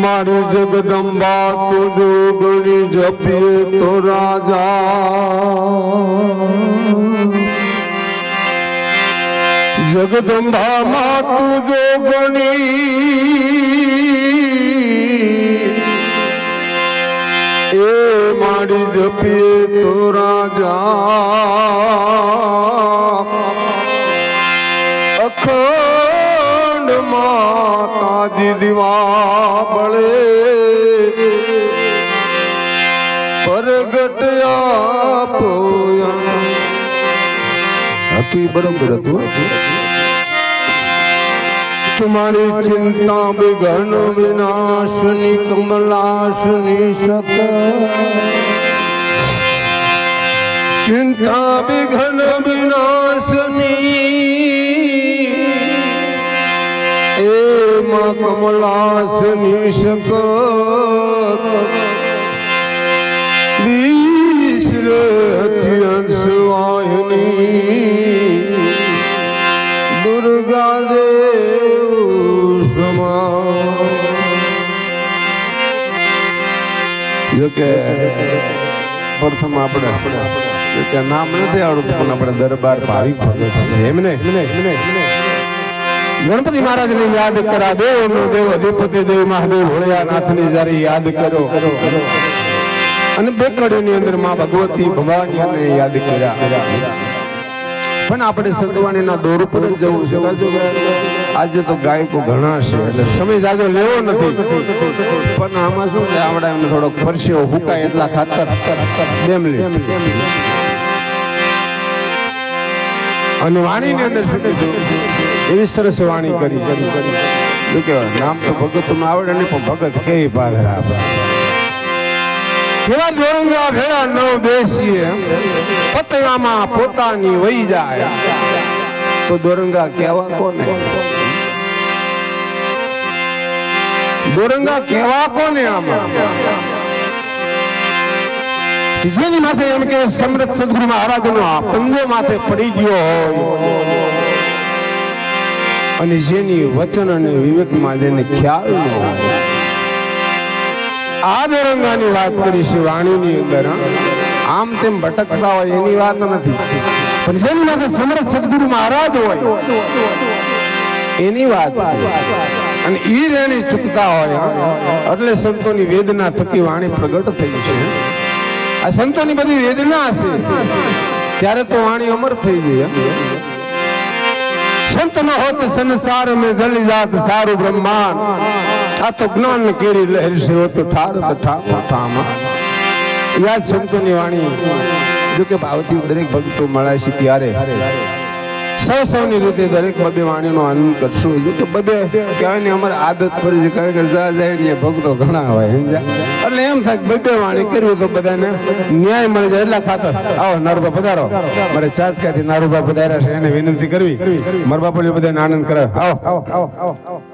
મારી જગદંબા તુજો ગણી જપીએ તો રાજા જગદંબા માં તુજો ગણી એ મારી જપીએ તો રાજા અખંડ માતાજી દીવા બળે પરગટ્યા પોયા હતું બરોબર હતું तुम्हारी चिंता बिघन विनाशनी कमलाशनी सत चिंता बिघन विनाशनी ए मां कमलाशनी सत बीसरे हथियंसवाहिनी दुर्गा देव जो के प्रथम આપણે નામ નથી આવડતું પણ આપણે દરબાર ભાવિક ભગત છે એમને ગણપતિ મહારાજને યાદ કરા દેવનો દેવ અધિપતિ દેવ મહાદેવ ભોળિયાનાથની જ્યારે યાદ કરો અને બેકડીની અંદર માં ભગવતી ભવાનીને યાદ કર્યા પણ આપણે સંતવાણીના દોર ઉપર જ જવું છે આજે તો ગાયકો ઘણા છે એટલે સમય જાજો લેવો નથી પણ આમાં શું છે આપણે એમને થોડોક પરસેવો હુકાય એટલા ખાતર 2 મિનિટ અને વાણીની અંદર શું કીધું એવી સરસ વાણી કરી શું કહેવાય નામ તો ભગતમાં આવડે નહીં પણ ભગત કેવી પાધરા કેવા દોરંગા ભેળા નવ બેસીએ પતંગામાં પોતાની વહી જાય તો દોરંગા કેવા કોને દોરંગા કેવા કોને આમાં જેની માથે એમ કે સમૃદ્ધ સદગુરુ મહારાજનો પંજો માથે પડી ગયો હોય અને જેની વચન અને વિવેકમાં જેને ખ્યાલ ન હોય આ દોરંગાની વાત કરીશું વાણીની અંદર આમ તેમ ભટકતા હોય એની વાત નથી પણ જેની માથે સમર્થ સદગુરુ મહારાજ હોય એની વાત અને ઈ રેણી ચૂકતા હોય એટલે સંતોની વેદના થકી વાણી પ્રગટ થઈ છે આ સંતોની બધી વેદના છે ત્યારે તો વાણી અમર થઈ ગઈ संत न होत संसार में जल जात सारू ब्रह्मांड आ तो ज्ञान केरी लहर से हो तो ठार ठामा याद संतों वाणी जो के भावती दरेक भक्तो મળે છે ત્યારે સૌની રીતે દરેક બબે વાણીનો આનંદ કરશો જો કે બબે કહેવાય ને અમારી આદત પડી છે કારણ કે જાય ને ભક્તો ઘણા હોય સમજ્યા એટલે એમ થાય બબે વાણી કરવી તો બધાને ન્યાય મળી જાય એટલા ખાતર આવો નારુબા પધારો મારે ચાંચકાથી નારુબા પધાર્યા છે એને વિનંતી કરવી મારા બાપુ બધાને આનંદ કરે આવો આવો આવો આવો